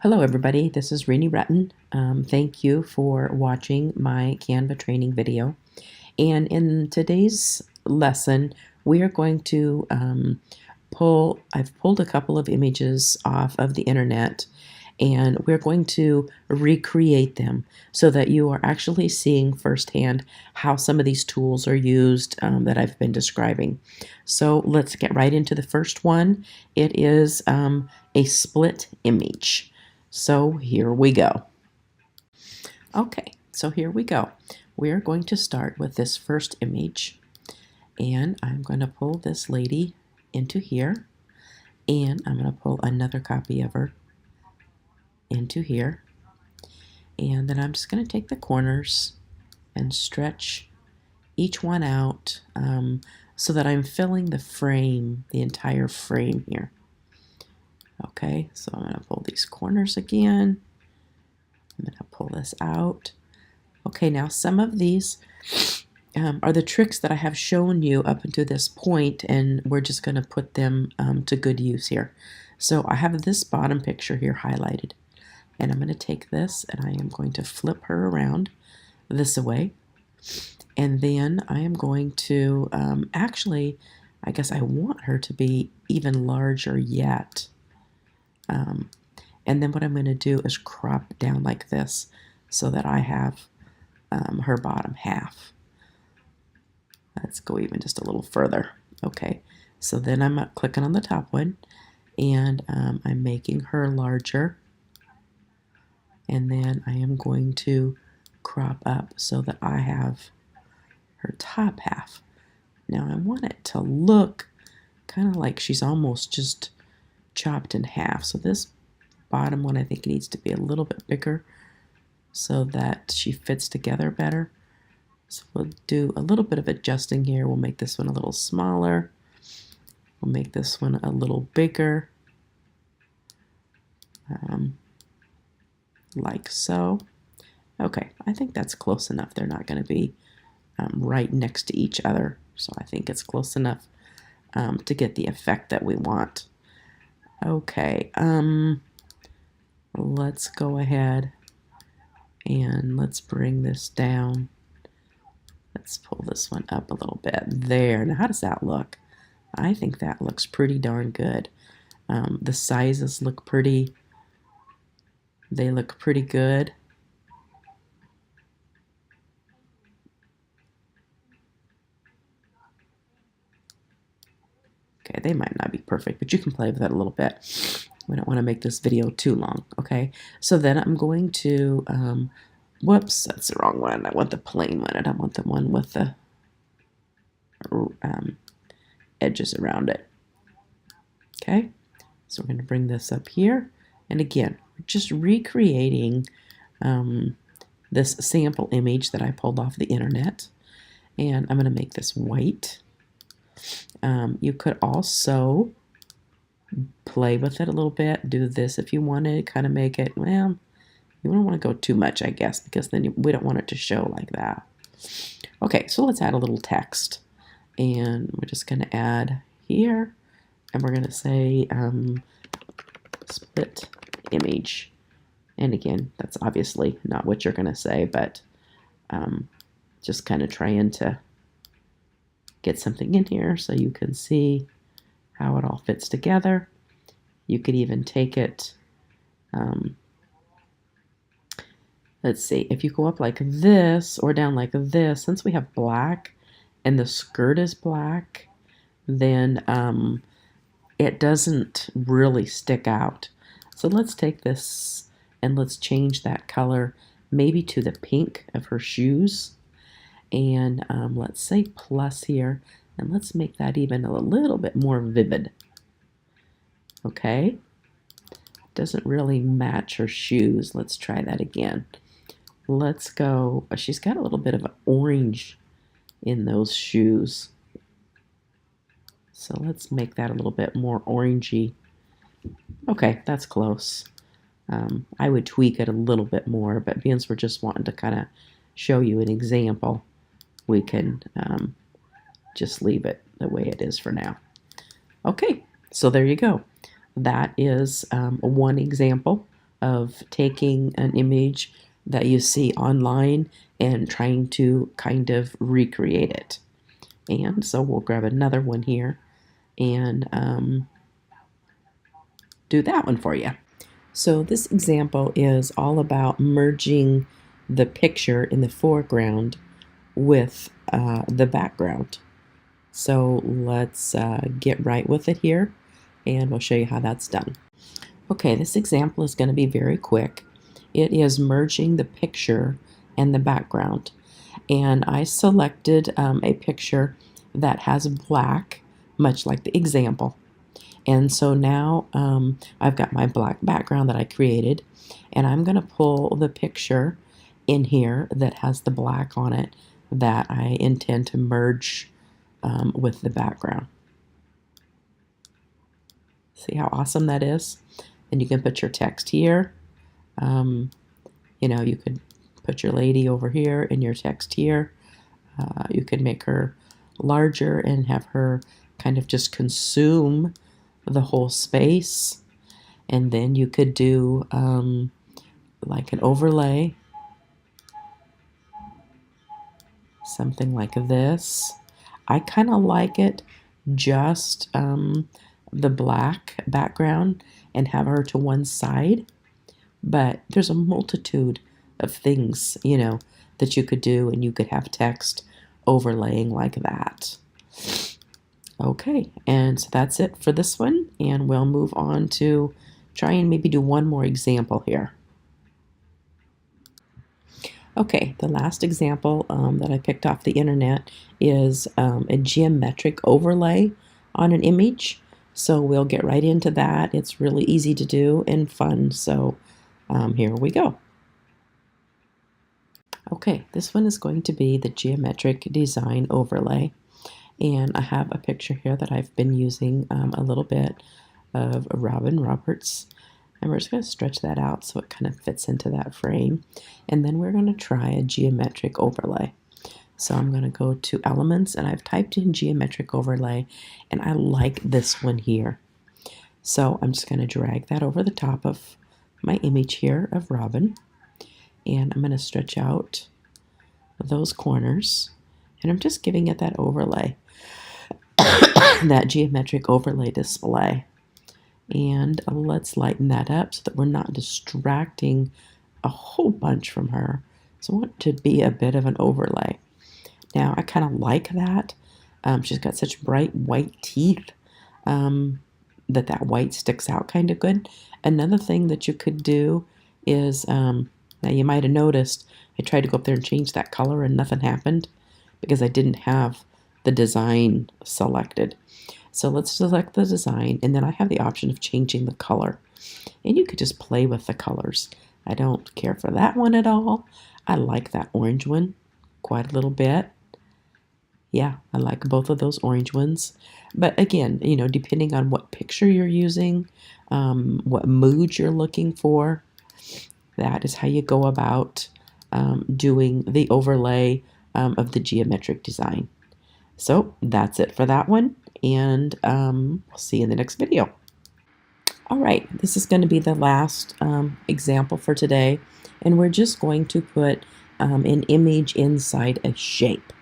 Hello everybody, this is Renee Rutten. Thank you for watching my Canva training video. And in today's lesson, we are going to I've pulled a couple of images off of the internet, and we're going to recreate them so that you are actually seeing firsthand how some of these tools are used that I've been describing. So let's get right into the first one. It is a split image. So here we go. Okay, so here we go. We're going to start with this first image, and I'm going to pull this lady into here, and I'm going to pull another copy of her into here, and then I'm just going to take the corners and stretch each one out so that I'm filling the frame, the entire frame here. Okay, so I'm going to pull these corners again. I'm going to pull this out. Okay, now some of these are the tricks that I have shown you up until this point, and we're just going to put them to good use here. So I have this bottom picture here highlighted, and I'm going to take this and I am going to flip her around this way, and then I am going to actually, I guess I want her to be even larger yet. And then what I'm going to do is crop down like this so that I have her bottom half. Let's go even just a little further. Okay, so then I'm clicking on the top one, and I'm making her larger. And then I am going to crop up so that I have her top half. Now I want it to look kind of like she's almost just chopped in half. So this bottom one, I think, needs to be a little bit bigger so that she fits together better. So we'll do a little bit of adjusting here. We'll make this one a little smaller. We'll make this one a little bigger, like so. Okay, I think that's close enough. They're not going to be right next to each other, so I think it's close enough to get the effect that we want. Okay, let's go ahead and let's bring this down. Let's pull this one up a little bit. There. Now, how does that look? I think that looks pretty darn good. The sizes look pretty. They look pretty good. Okay, they might not be perfect, but you can play with that a little bit. We don't want to make this video too long, okay? So then I'm going to, whoops, that's the wrong one. I want the plain one. I don't want the one with the edges around it. Okay, so we're going to bring this up here. And again, we're just recreating this sample image that I pulled off the internet. And I'm going to make this white. You could also play with it a little bit, do this if you wanted, kind of make it, well, you don't want to go too much, I guess, because then we don't want it to show like that. Okay, so let's add a little text, and we're just going to add here, and we're going to say split image. And again, that's obviously not what you're going to say, but just kind of trying to get something in here so you can see how it all fits together. You could even take it, let's see, if you go up like this or down like this, since we have black and the skirt is black, then it doesn't really stick out. So let's take this and let's change that color maybe to the pink of her shoes. And let's say plus here, and let's make that even a little bit more vivid. Okay, doesn't really match her shoes. Let's try that again. Let's go, she's got a little bit of an orange in those shoes. So let's make that a little bit more orangey. Okay, that's close. I would tweak it a little bit more, but because we're just wanting to kind of show you an example, we can just leave it the way it is for now. Okay, so there you go. That is one example of taking an image that you see online and trying to kind of recreate it. And so we'll grab another one here and do that one for you. So this example is all about merging the picture in the foreground with the background. So let's get right with it here, and we'll show you how that's done. Okay, this example is going to be very quick. It is merging the picture and the background. And I selected a picture that has black, much like the example. And so now I've got my black background that I created, and I'm going to pull the picture in here that has the black on it that I intend to merge with the background. See how awesome that is? And you can put your text here. You know, you could put your lady over here and your text here. You could make her larger and have her kind of just consume the whole space. And then you could do like an overlay, something like this. I kind of like it just the black background and have her to one side, but there's a multitude of things, you know, that you could do, and you could have text overlaying like that. Okay, and so that's it for this one, and we'll move on to try and maybe do one more example here. Okay, the last example that I picked off the internet is a geometric overlay on an image. So we'll get right into that. It's really easy to do and fun. So here we go. Okay, this one is going to be the geometric design overlay. And I have a picture here that I've been using a little bit of Robin Roberts. And we're just going to stretch that out so it kind of fits into that frame. And then we're going to try a geometric overlay. So I'm going to go to Elements, and I've typed in geometric overlay, and I like this one here. So I'm just going to drag that over the top of my image here of Robin. And I'm going to stretch out those corners. And I'm just giving it that overlay, that geometric overlay display. And let's lighten that up so that we're not distracting a whole bunch from her. So I want it to be a bit of an overlay. Now, I kind of like that. She's got such bright white teeth that white sticks out kind of good. Another thing that you could do is, now you might have noticed, I tried to go up there and change that color and nothing happened because I didn't have the design selected. So let's select the design, and then I have the option of changing the color. And you could just play with the colors. I don't care for that one at all. I like that orange one quite a little bit. Yeah, I like both of those orange ones. But again, you know, depending on what picture you're using, what mood you're looking for, that is how you go about doing the overlay of the geometric design. So that's it for that one, and we'll see you in the next video. All right, this is going to be the last example for today, and we're just going to put an image inside a shape.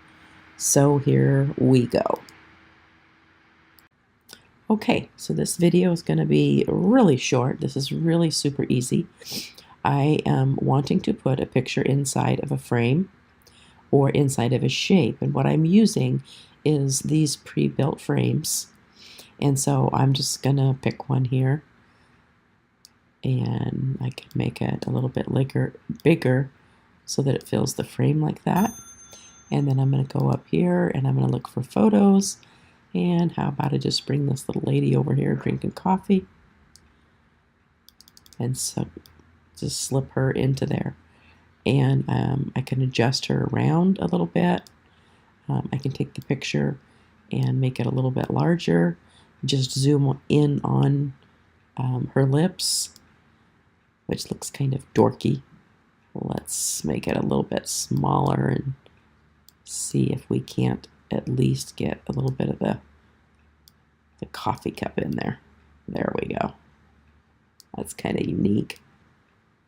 So here we go. Okay, so this video is going to be really short. This is really super easy. I am wanting to put a picture inside of a frame or inside of a shape, and what I'm using is these pre-built frames. And so I'm just going to pick one here, and I can make it a little bit bigger so that it fills the frame like that. And then I'm going to go up here and I'm going to look for photos. And how about I just bring this little lady over here drinking coffee, and so just slip her into there. And I can adjust her around a little bit. I can take the picture and make it a little bit larger. Just zoom in on her lips, which looks kind of dorky. Let's make it a little bit smaller and see if we can't at least get a little bit of the coffee cup in there. There we go. That's kind of unique.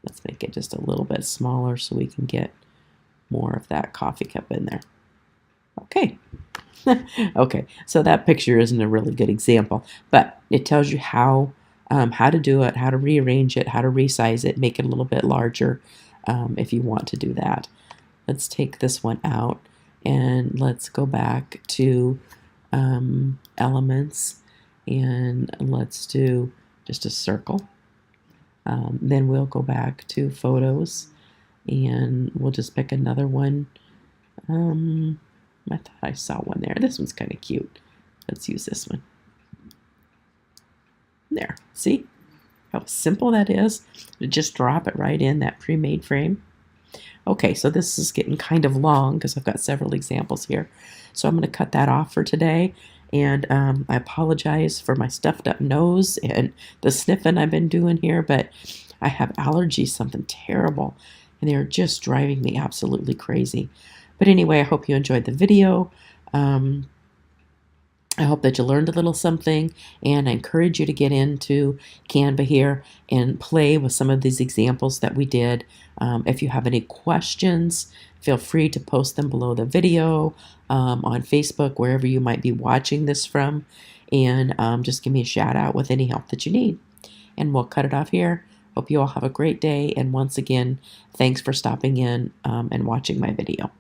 Let's make it just a little bit smaller so we can get more of that coffee cup in there. Okay. Okay, so that picture isn't a really good example, but it tells you how to do it, how to rearrange it, how to resize it, make it a little bit larger if you want to do that. Let's take this one out and let's go back to elements, and let's do just a circle. Then we'll go back to photos and we'll just pick another one. I thought I saw one there. This one's kind of cute. Let's use this one. There. See how simple that is? Just drop it right in that pre-made frame. Okay, so this is getting kind of long because I've got several examples here. So I'm going to cut that off for today. And I apologize for my stuffed up nose and the sniffing I've been doing here, but I have allergies, something terrible, and they're just driving me absolutely crazy. But anyway, I hope you enjoyed the video. I hope that you learned a little something, and I encourage you to get into Canva here and play with some of these examples that we did. If you have any questions, feel free to post them below the video on Facebook, wherever you might be watching this from, and just give me a shout out with any help that you need. And we'll cut it off here. Hope you all have a great day, and once again, thanks for stopping in and watching my video.